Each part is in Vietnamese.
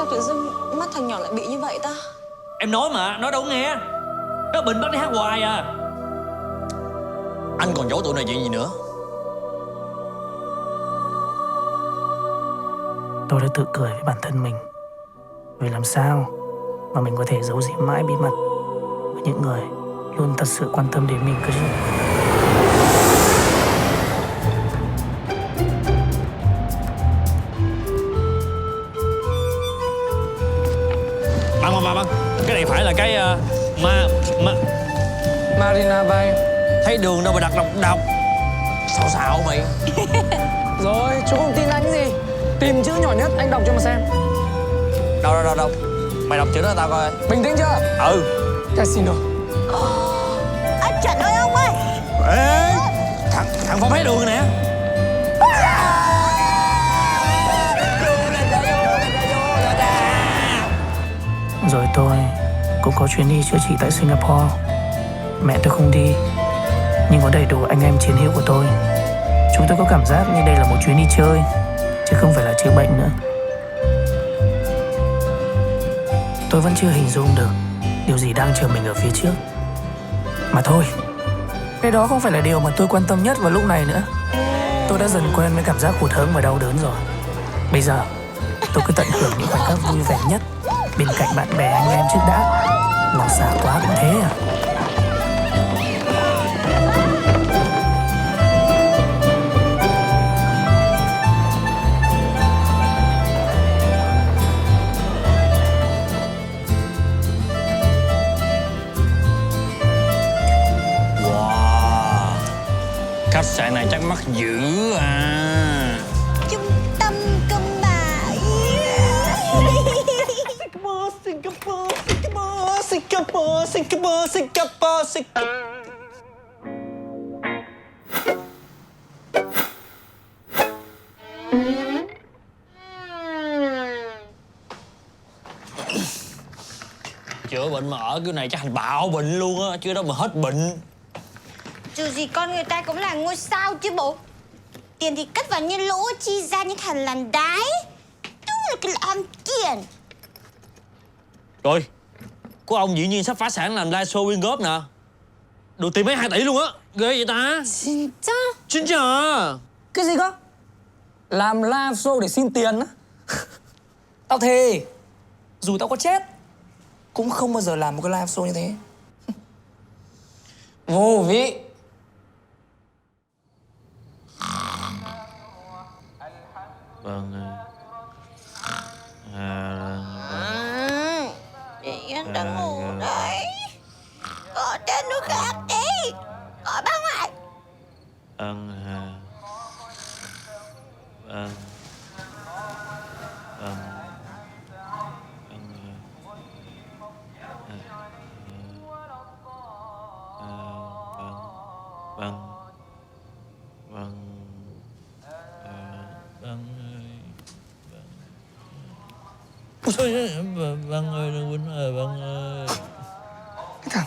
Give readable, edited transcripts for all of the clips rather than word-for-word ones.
Sao tự dưng mắt thằng nhỏ lại bị như vậy ta? Em nói mà, nói đâu có nghe. Nó bệnh bắt đi hát hoài à. Anh còn giấu tụi này chuyện gì nữa? Tôi đã tự cười với bản thân mình. Vì làm sao mà mình có thể giấu giếm mãi bí mật của những người luôn thật sự quan tâm đến mình cơ chứ. Băng, cái này phải là cái Marina Bay. thấy đường đâu mà đặt đọc. Xạo mày. Rồi, chú không tin anh cái gì? Tìm chữ nhỏ nhất anh đọc cho mà xem. Đâu. Mày đọc chữ đó tao coi. Bình tĩnh chưa? Ừ. Casino. Anh chuẩn ơi ông ơi. Ê, thằng Phong thấy đường nè. Rồi tôi cũng có chuyến đi chữa trị tại Singapore. Mẹ tôi không đi, nhưng có đầy đủ anh em chiến hữu của tôi. Chúng tôi có cảm giác như đây là một chuyến đi chơi, chứ không phải là chữa bệnh nữa. Tôi vẫn chưa hình dung được điều gì đang chờ mình ở phía trước. Mà thôi, cái đó không phải là điều mà tôi quan tâm nhất vào lúc này nữa. Tôi đã dần quen với cảm giác hụt hẫng và đau đớn rồi. Bây giờ, tôi cứ tận hưởng những khoảnh khắc vui vẻ nhất bên cạnh bạn bè anh em trước đã. Lo xa quá cũng thế à. Wow, khách sạn này chắc mắc dữ à. Trung tâm cơm bà. Singapore. Chữa bệnh mà ở cái này chắc thành bạo bệnh luôn á, chứ đâu mà hết bệnh. Dù gì con người ta cũng là ngôi sao chứ bộ. Tiền thì cất vào như lũ, chi ra như thằng làn đái. Đúng là cái làm tiền. Rồi, có ông dĩ nhiên sắp phá sản làm live show quyên góp nè. Được tiền mấy 2 tỷ luôn á, ghê vậy ta. Xin chào. Cái gì cơ? Làm live show để xin tiền á? Tao thề, dù tao có chết cũng không bao giờ làm một cái live show như thế. Vô vị. Vâng. Chị Yên đang ngủ đấy. Gọi tên nước khác đi. Gọi bác ngoại. Vâng. Vâng ơi, đừng quýnh ơi, vâng ơi. Cái thằng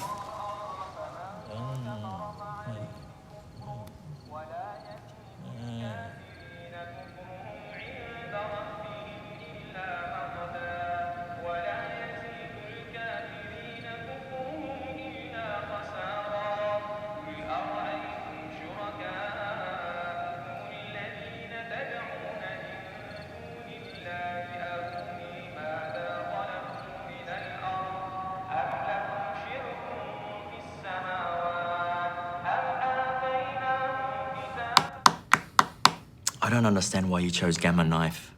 I don't understand why you chose Gamma Knife.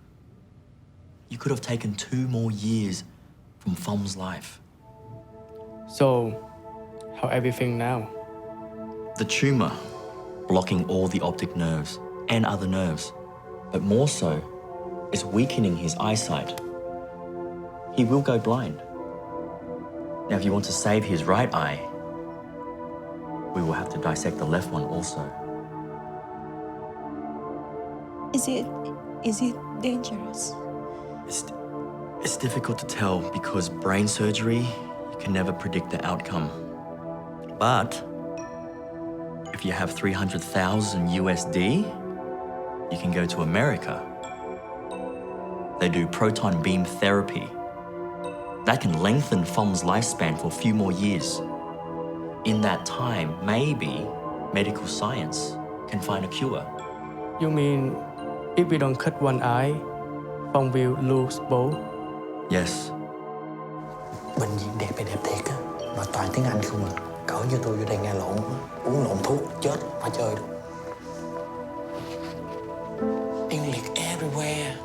You could have taken 2 more years from Fom's life. So, how everything now? The tumor blocking all the optic nerves and other nerves, but more so, is weakening his eyesight. He will go blind. Now, if you want to save his right eye, we will have to dissect the left one also. Is it dangerous? It's difficult to tell because brain surgery, you can never predict the outcome. But if you have 300,000 USD, you can go to America. they do proton beam therapy. That can lengthen Phong lifespan for a few more years. In that time, maybe medical science can find a cure. You mean if we don't cut one eye, Phong will lose both? Yes. Bệnh viện đẹp hay đẹp thiệt á, mà toàn tiếng Anh không à. Cỡ như tôi vô đây nghe lộn, uống lộn thuốc, chết, phải chơi đâu. English everywhere.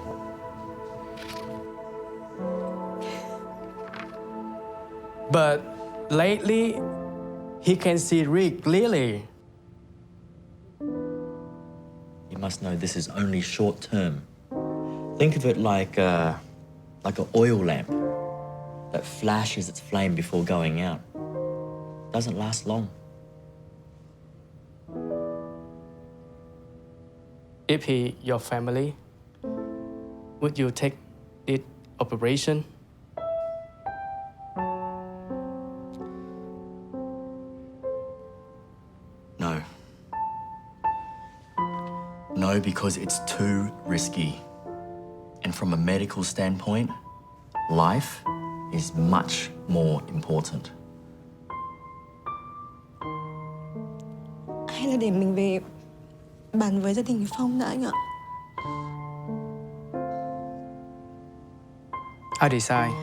But lately, he can see really clearly. You must know this is only short term. Think of it like an oil lamp that flashes its flame before going out. Doesn't last long. If he your family, would you take this operation? No. No, because it's too risky. And from a medical standpoint, life is much more important. Hay là để mình về bàn với gia đình Phong đã anh ạ. I decide.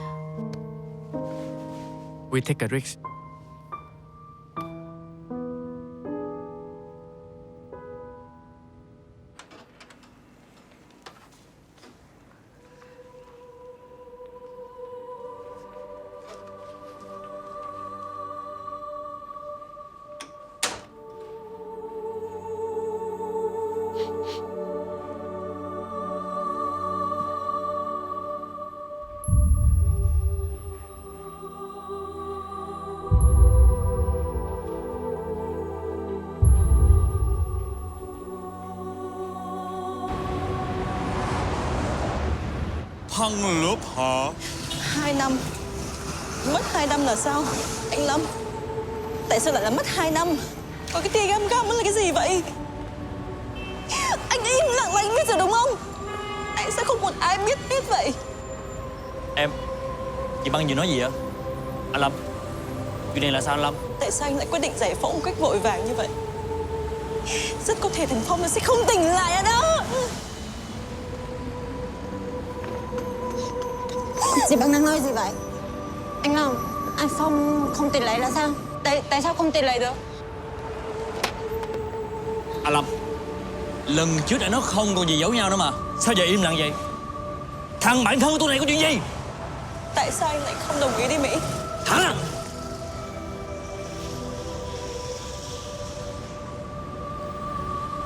We take a risk. Thăng lớp hả? 2 năm. Mất 2 năm là sao? Anh Lâm, tại sao lại là mất 2 năm? Có cái tia găm găm là cái gì vậy? Anh im lặng là anh biết rồi đúng không? Anh sẽ không một ai biết hết vậy. Em, chị Băng vừa nói gì ạ? Anh Lâm, chuyện này là sao anh Lâm? Tại sao anh lại quyết định giải phẫu một cách vội vàng như vậy? Rất có thể thằng Phong nó sẽ không tỉnh lại ở đó. Chị Băng đang nói gì vậy? Anh Long, anh Phong không tỉnh lại là sao? Tại sao không tỉnh lại được? Anh Lâm, lần trước đã nói không còn gì giấu nhau nữa mà. Sao giờ im lặng vậy? Thằng bạn thân của tôi này có chuyện gì? Tại sao anh lại không đồng ý đi Mỹ? Hả?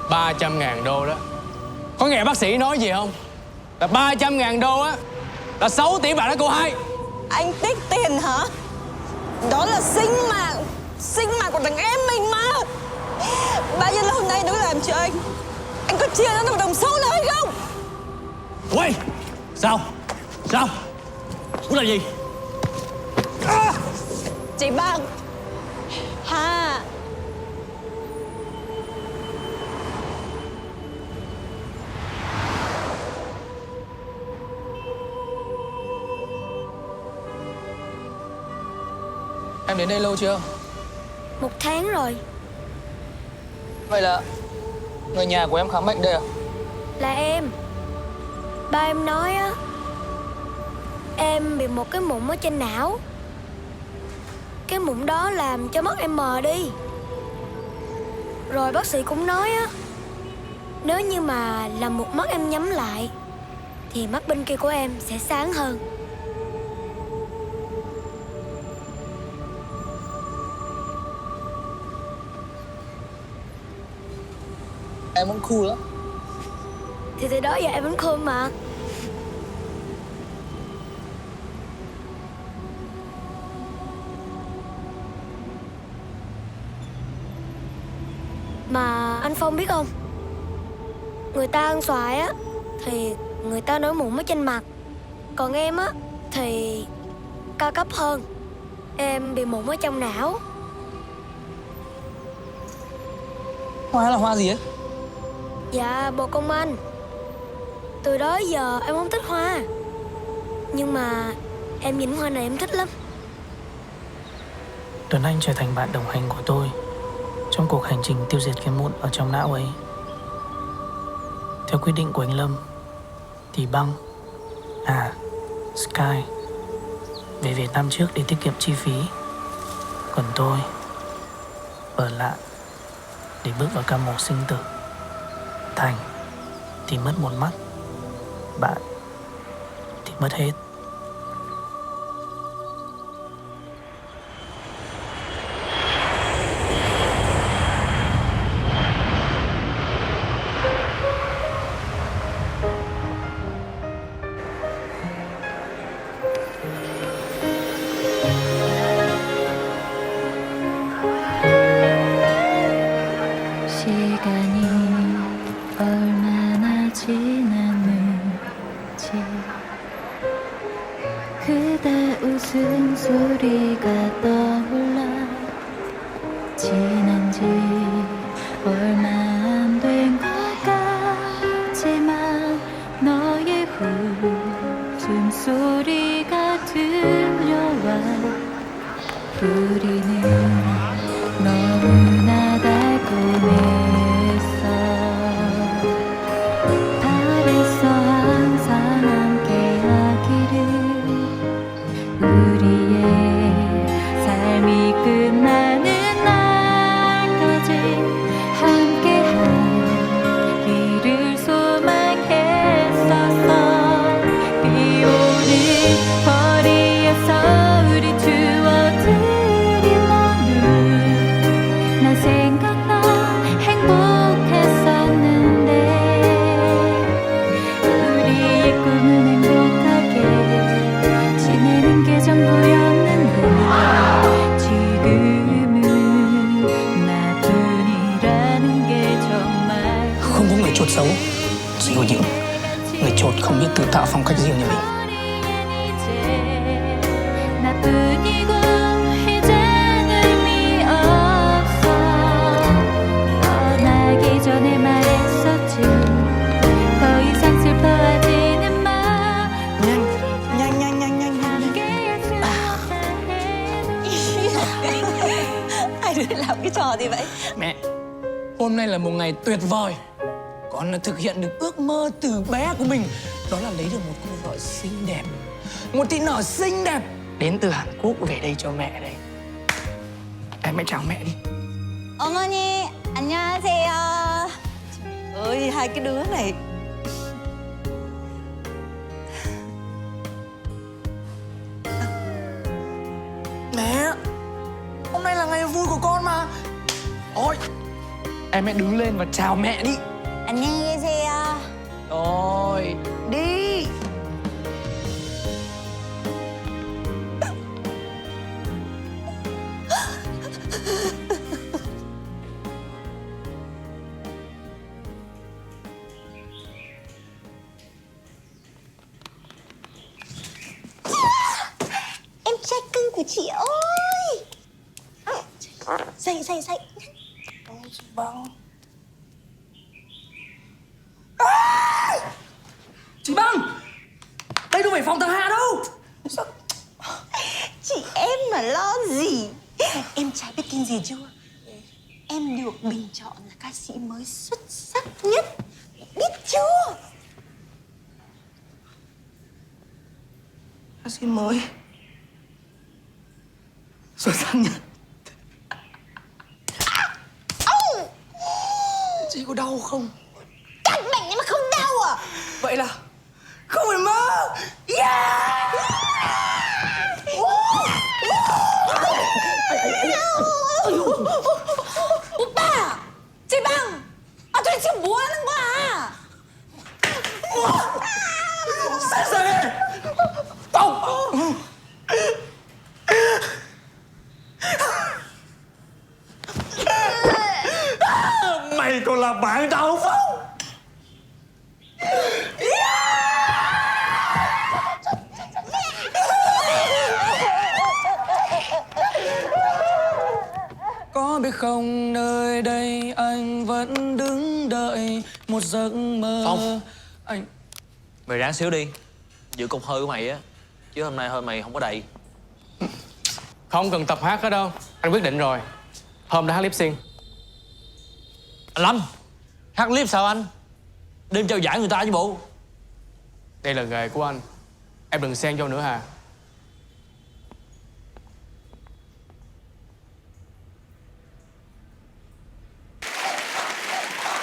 $300.000 đó. Có nghe bác sĩ nói gì không? Là $300.000 á là 6 tỷ bạc đó cô hai. Anh tích tiền hả? Đó là sinh mạng của thằng em mình mà. Bao nhiêu lâu nay nó làm cho anh có chia ra một đồng xu nào hay không? Quay! Sao? Muốn làm gì? Chị Băng ha. Em đến đây lâu chưa? 1 tháng rồi. Vậy là người nhà của em khám bệnh đây à? Là em. Ba em nói á, em bị một cái mụn ở trên não. Cái mụn đó làm cho mắt em mờ đi. Rồi bác sĩ cũng nói á, nếu như mà làm một mắt em nhắm lại thì mắt bên kia của em sẽ sáng hơn. Em vẫn cool lắm. Thì từ đó giờ em vẫn cool mà. Mà anh Phong biết không, người ta ăn xoài á thì người ta nổi mụn ở trên mặt. Còn em á thì cao cấp hơn, em bị mụn ở trong não. Hoa là hoa gì ấy? Dạ bồ công anh. Từ đó giờ em không thích hoa. Nhưng mà em nhìn hoa này em thích lắm. Tuấn Anh trở thành bạn đồng hành của tôi trong cuộc hành trình tiêu diệt cái mụn ở trong não ấy. Theo quyết định của anh Lâm thì Băng, Sky về Việt Nam trước để tiết kiệm chi phí. Còn tôi ở lại để bước vào ca mổ sinh tử. Thành thì mất một mắt, bạn thì mất hết. 시간이 얼마나 지났는지 그대 웃음소리가 떠올라 지난 지 얼마 안 된 것 같지만 너의 웃음소리가 들려와 우리는 너무나 달콤했어. 바랬어 항상 함께하기를. 우리의 삶이 끝나는 날까지 함께하기를 소망했었어. 비 오는 거리에서 우리 추억들이 머문 난 생각나 행복했었는데 우리의 꿈은 행복하게 지내는 게 전부였는데 지금은 나뿐이라는 게 정말 Không có người chột xấu, chỉ có những người chột không biết tự tạo phong cách riêng như mình. 나뿐이고 이젠 의미 없어. 떠나기 전에 말했었지. 더 이상 슬퍼하지는 마. 함께할 수 없단 Hai đứa làm cái trò gì vậy? Mẹ, hôm nay là một ngày tuyệt vời. Con đã thực hiện được ước mơ từ bé của mình. Đó là lấy được một cô vợ xinh đẹp, một thị nở xinh đẹp đến từ Hàn Quốc về đây cho mẹ đây. Em hãy chào mẹ đi. 어머니, 안녕하세요. Ơi, hai cái đứa này. Mẹ, hôm nay là ngày vui của con mà. Ôi, em hãy đứng lên và chào mẹ đi. 안녕히 계세요. Rồi, đi. Em trai cưng của chị ơi. Dậy. Băng. Chị Băng, đây đâu phải phòng thờ Hà đâu. Sao? Chị em mà lo gì. Em trai biết tin gì chưa? Em được bình chọn là ca sĩ mới xuất sắc nhất. Biết chưa? Ca sĩ mới xuất sắc nhất. Chị có đau không? Cắt bệnh nhưng mà không đau à? Vậy là không phải mơ. Yeah! 오빠! 지방! 아, 도대체 뭐 하는 거야? 세상에! 뻥! Mày còn là bạn tao không? Có biết không nơi đây anh vẫn đứng đợi một giấc mơ. Phong. Anh Mày ráng xíu đi, giữ cục hơi của mày á, chứ hôm nay hơi mày không có đầy. Không cần tập hát hết đâu. Anh quyết định rồi. Hôm đã hát lip sync. Anh Lâm, hát clip sao anh? Đêm trao giải người ta chứ bộ. Đây là nghề của anh. Em đừng xen vô nữa Hà.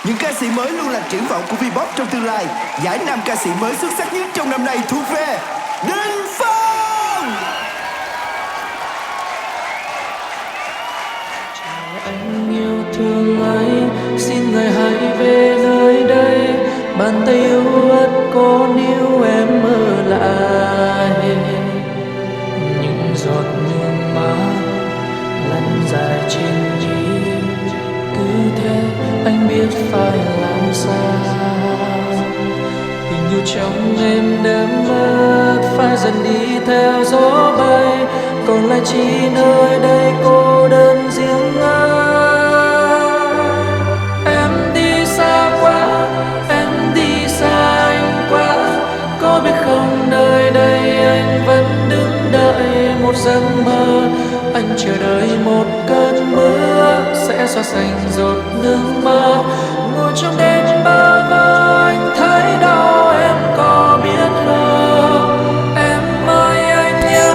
Những ca sĩ mới luôn là triển vọng của Vpop trong tương lai. Giải 5 ca sĩ mới xuất sắc nhất trong năm nay thuộc về Đinh Phong. Anh yêu thương ấy, xin người hãy về nơi đây. Bàn tay yêu ớt cố níu em ở lại. Những giọt nước mắt lăn dài trên mi, cứ thế anh biết phải làm sao. Tình yêu trong em đã mất, phải dần đi theo gió bay. Còn lại chỉ nơi đây cô đơn riêng anh. Em đi xa quá, em đi xa anh quá. Có biết không nơi đây anh vẫn đứng đợi một giấc mơ. Anh chờ đợi một cơn mưa sẽ xóa sạch giọt nước mắt. Ngồi trong đêm bơ vơ anh thấy đau, em có biết không? Em ơi anh nhớ.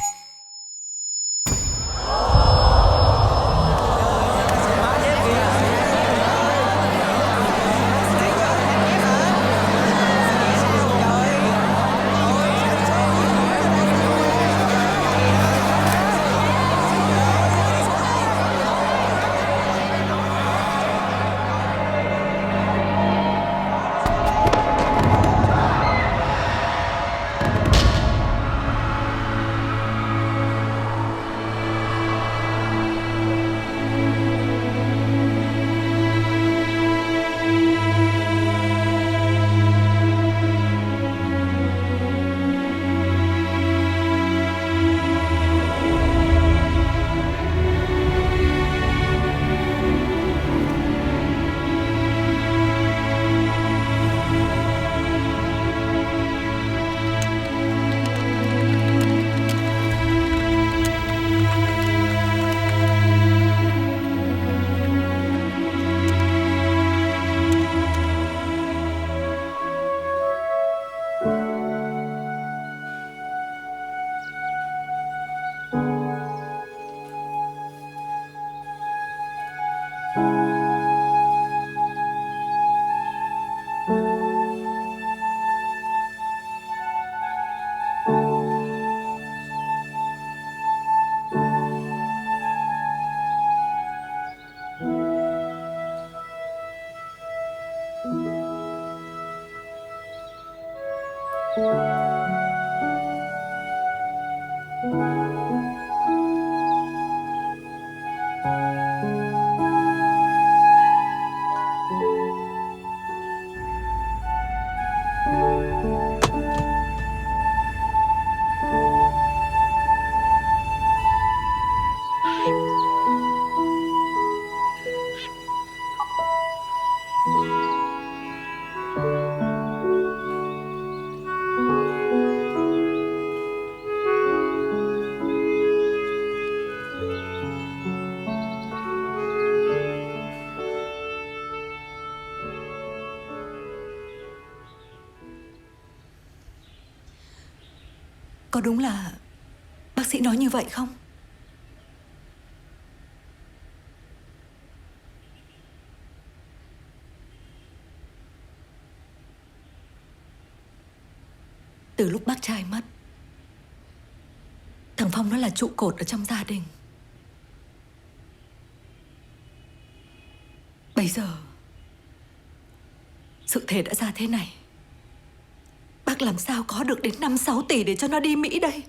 Có đúng là bác sĩ nói như vậy không? Từ lúc bác trai mất, thằng Phong nó là trụ cột ở trong gia đình. Bây giờ sự thể đã ra thế này, bác làm sao có được đến 5-6 tỷ để cho nó đi Mỹ đây?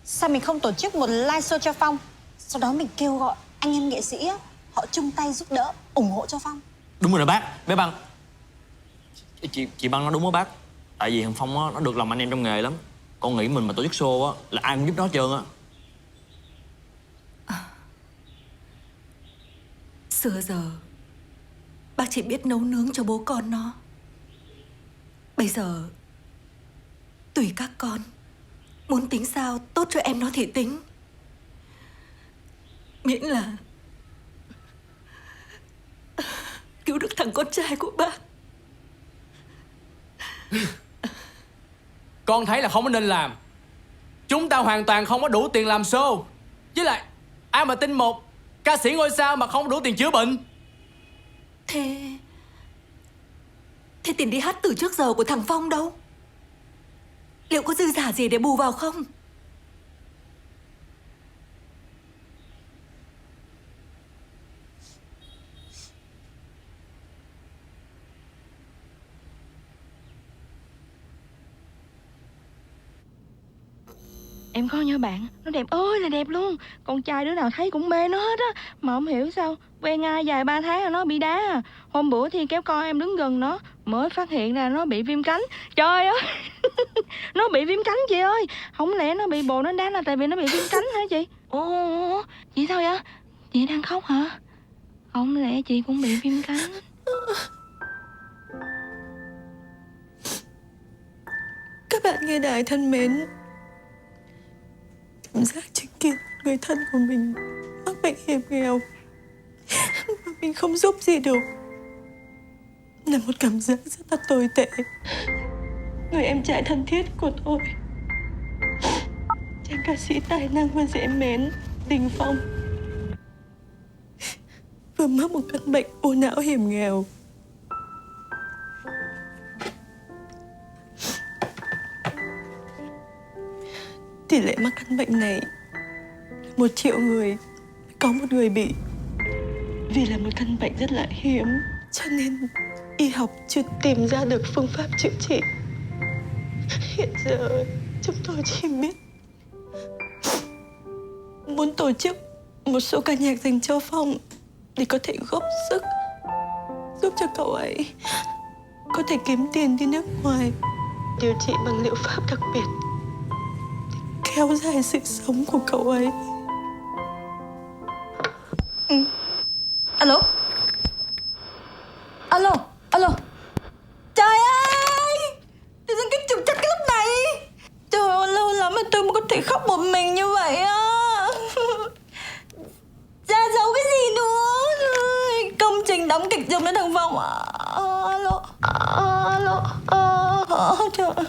Sao mình không tổ chức một live show cho Phong? Sau đó mình kêu gọi anh em nghệ sĩ á, họ chung tay giúp đỡ, ủng hộ cho Phong. Đúng rồi đó bác, bé Băng. Chị Băng nói đúng đó bác. Tại vì thằng Phong á, nó được lòng anh em trong nghề lắm. Con nghĩ mình mà tổ chức show á, là ai cũng giúp nó hết trơn á. Xưa giờ bác chỉ biết nấu nướng cho bố con nó. Bây giờ tùy các con muốn tính sao tốt cho em nó thì tính. Miễn là cứu được thằng con trai của bác. Con thấy là không có nên làm. Chúng ta hoàn toàn không có đủ tiền làm show. Với lại ai mà tin một ca sĩ ngôi sao mà không đủ tiền chữa bệnh. Thế tiền đi hát từ trước giờ của thằng Phong đâu? Liệu có dư giả gì để bù vào không? Em coi nha bạn, nó đẹp ơi là đẹp luôn. Con trai đứa nào thấy cũng mê nó hết á. Mà không hiểu sao quen ai vài 3 tháng là nó bị đá à. Hôm bữa thì kéo con em đứng gần nó mới phát hiện ra nó bị viêm cánh. Trời ơi nó bị viêm cánh chị ơi. Không lẽ nó bị bồ nó đá là tại vì nó bị viêm cánh hả chị? Ồ, chị sao vậy? Chị đang khóc hả? Không lẽ chị cũng bị viêm cánh? Các bạn nghe đài thân mến, cảm giác chứng kiến người thân của mình mắc bệnh hiểm nghèo mà mình không giúp gì được là một cảm giác rất là tồi tệ. Người em trai thân thiết của tôi, chàng ca sĩ tài năng và dễ mến Đình Phong, vừa mắc một căn bệnh u não hiểm nghèo. Tỷ lệ mắc căn bệnh này 1 triệu người có một người bị. Vì là một căn bệnh rất là hiếm, cho nên y học chưa tìm ra được phương pháp chữa trị. Hiện giờ chúng tôi chỉ biết muốn tổ chức một số ca nhạc dành cho Phong để có thể góp sức giúp cho cậu ấy có thể kiếm tiền đi nước ngoài điều trị bằng liệu pháp đặc biệt, kéo dài sự sống của cậu ấy. Alo. Alo. Alo. Trời ơi, tự dưng cái trục trặc cái lúc này. Trời ơi, lâu lắm mà tôi mới có thể khóc một mình như vậy á. Ra giấu cái gì nữa? Công trình đóng kịch giùm cho thằng Phong à. Alo. Trời ơi.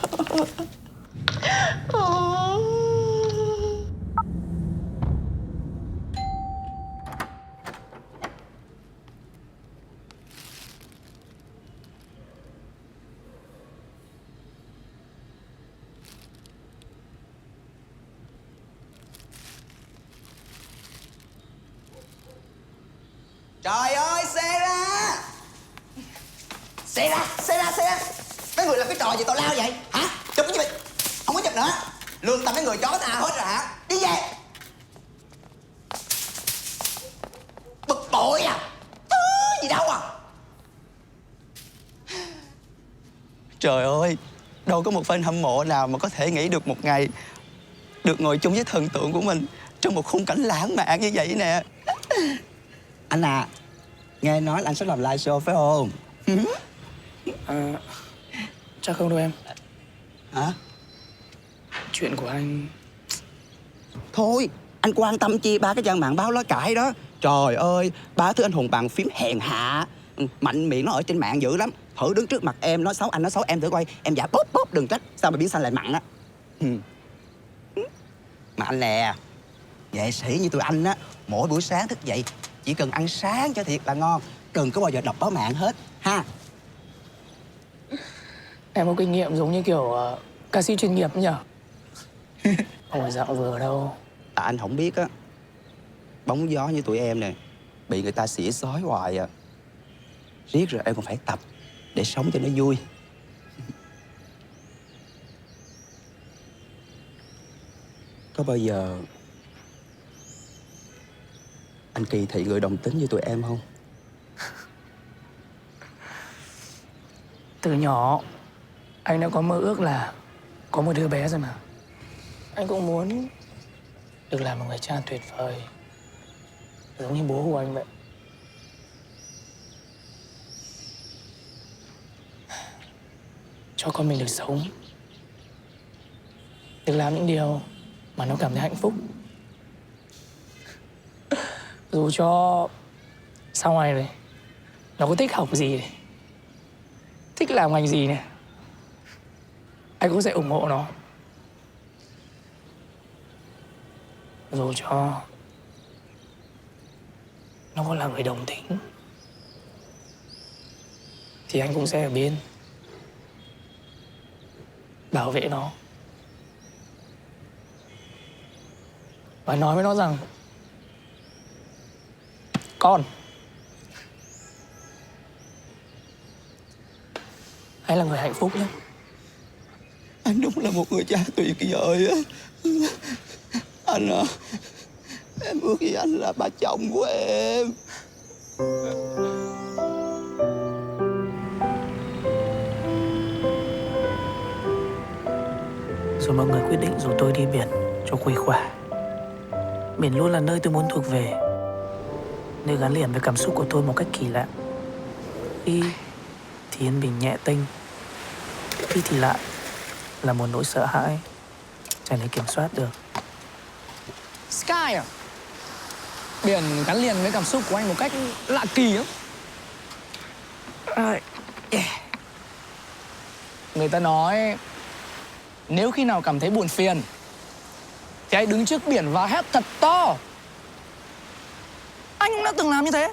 Trời ơi, xe ra! Xe ra! Mấy người làm cái trò gì tào lao vậy? Hả? Chụp cái gì vậy? Không có chụp nữa. Lương tâm mấy người chó nào hết rồi hả? Đi về! Bực bội à? Thứ gì đâu à? Trời ơi, đâu có một fan hâm mộ nào mà có thể nghĩ được một ngày được ngồi chung với thần tượng của mình trong một khung cảnh lãng mạn như vậy nè. Anh à, nghe nói là anh sẽ làm live show phải không? Chắc không đâu em. Hả? Chuyện của anh... Thôi, anh quan tâm chi ba cái trang mạng báo lá cải đó. Trời ơi, ba thứ anh hùng bàn phím hèn hạ. Mạnh miệng nó ở trên mạng dữ lắm. Thử đứng trước mặt em nói xấu anh nói xấu em thử coi. Em giả bóp đừng trách. Sao mà biến xanh lại mặn á. Mà anh nè, nghệ sĩ như tụi anh á, mỗi buổi sáng thức dậy chỉ cần ăn sáng cho thiệt là ngon, đừng có bao giờ đọc báo mạng hết ha. Em có kinh nghiệm giống như kiểu ca sĩ chuyên nghiệp nhỉ? Không phải dạo vừa đâu. Tại anh không biết á, bóng gió như tụi em nè bị người ta xỉa xói hoài à. Riết rồi em còn phải tập để sống cho nó vui. Có bao giờ anh kỳ thị người đồng tính như tụi em không? Từ nhỏ anh đã có mơ ước là có một đứa bé rồi mà. Anh cũng muốn được làm một người cha tuyệt vời, giống như bố của anh vậy. cho con mình được sống, được làm những điều mà nó cảm thấy hạnh phúc. Dù cho sau này này nó có thích học gì này, thích làm ngành gì này, anh cũng sẽ ủng hộ nó. Dù cho nó có là người đồng tính thì anh cũng sẽ ở bên bảo vệ nó và nói với nó rằng con, hãy là người hạnh phúc nhé. Anh đúng là một người cha tuyệt vời á. Anh à, em ước gì anh là bà chồng của em. Rồi mọi người quyết định rủ tôi đi biển cho khuây khỏa. Biển luôn là nơi tôi muốn thuộc về, nơi gắn liền với cảm xúc của tôi một cách kỳ lạ. Khi thì yên bình nhẹ tênh, khi thì lại là một nỗi sợ hãi chẳng thể kiểm soát được. Sky à? Biển gắn liền với cảm xúc của anh một cách lạ kỳ lắm. Người ta nói nếu khi nào cảm thấy buồn phiền thì hãy đứng trước biển và hét thật to. Anh cũng đã từng làm như thế,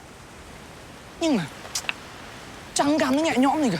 nhưng mà chẳng cảm thấy nhẹ nhõm gì cả.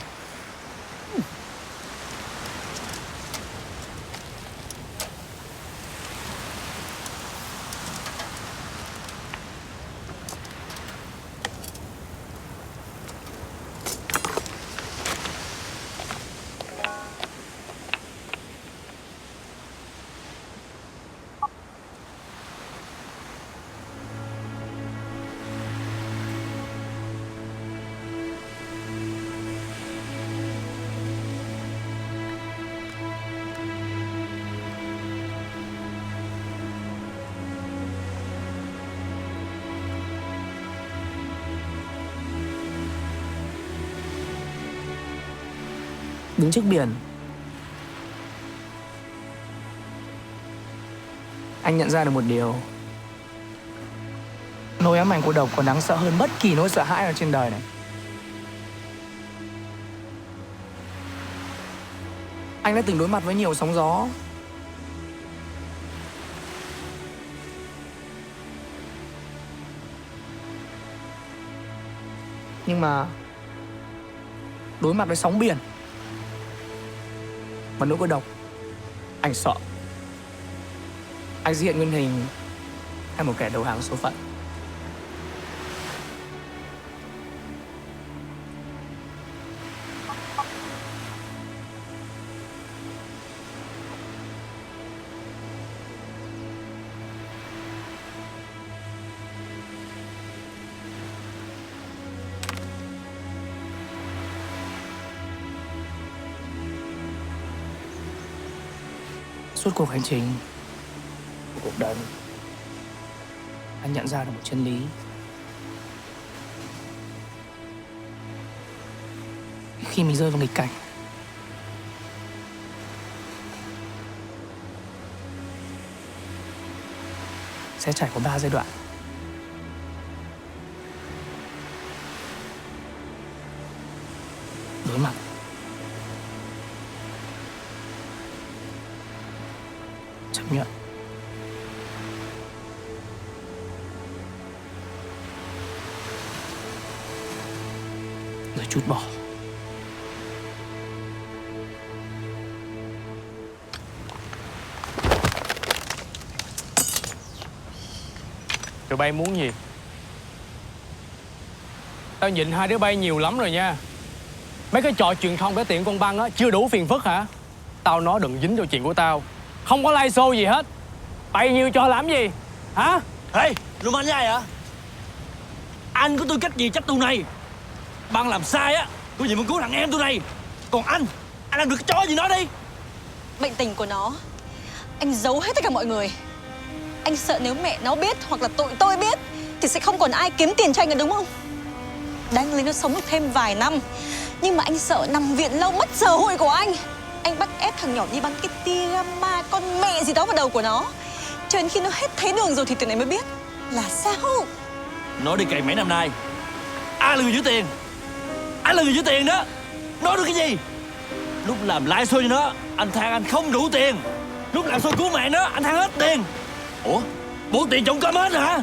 Đứng trước biển, anh nhận ra được một điều: nỗi ám ảnh của độc còn đáng sợ hơn bất kỳ nỗi sợ hãi nào trên đời này. Anh đã từng đối mặt với nhiều sóng gió, nhưng mà đối mặt với sóng biển và nỗi cô độc, anh sợ. Anh sẽ hiện nguyên hình hay một kẻ đầu hàng số phận. Suốt cuộc hành trình của cuộc đời mình, anh nhận ra được một chân lý: khi mình rơi vào nghịch cảnh, sẽ trải qua 3 giai đoạn. Đối mặt, chấp nhận, rồi trút bỏ. Tụi bay muốn gì? Tao nhịn hai đứa bay nhiều lắm rồi nha. Mấy cái trò truyền thông để tiện con băng á chưa đủ phiền phức hả? Tao nói đừng dính vào chuyện của tao. Không có live show gì hết. Bày nhiều trò làm gì? Hả? Ê, Lưu Manh với ai vậy? Anh có tư cách gì trách tụi này? Băng làm sai á, có gì mà cứu thằng em tụi này. Còn anh làm được cái chó gì nói đi. Bệnh tình của nó anh giấu hết tất cả mọi người. Anh sợ nếu mẹ nó biết hoặc là tụi tôi biết thì sẽ không còn ai kiếm tiền cho anh nữa, đúng không? Đáng lý nó sống được thêm vài năm Nhưng mà anh sợ nằm viện lâu mất cơ hội của anh. Anh bắt ép thằng nhỏ đi bắn cái tia gamma con mẹ gì đó vào đầu của nó. Cho đến khi nó hết thấy đường rồi thì tụi này mới biết là sao. Nói đi cày mấy năm nay, ai là người giữ tiền? Ai là người giữ tiền đó? Nói được cái gì? Lúc làm live show cho nó, anh than anh không đủ tiền. Lúc làm show cứu mạng nó, anh than hết tiền. Ủa? Bộ tiền trộm cắp hết hả?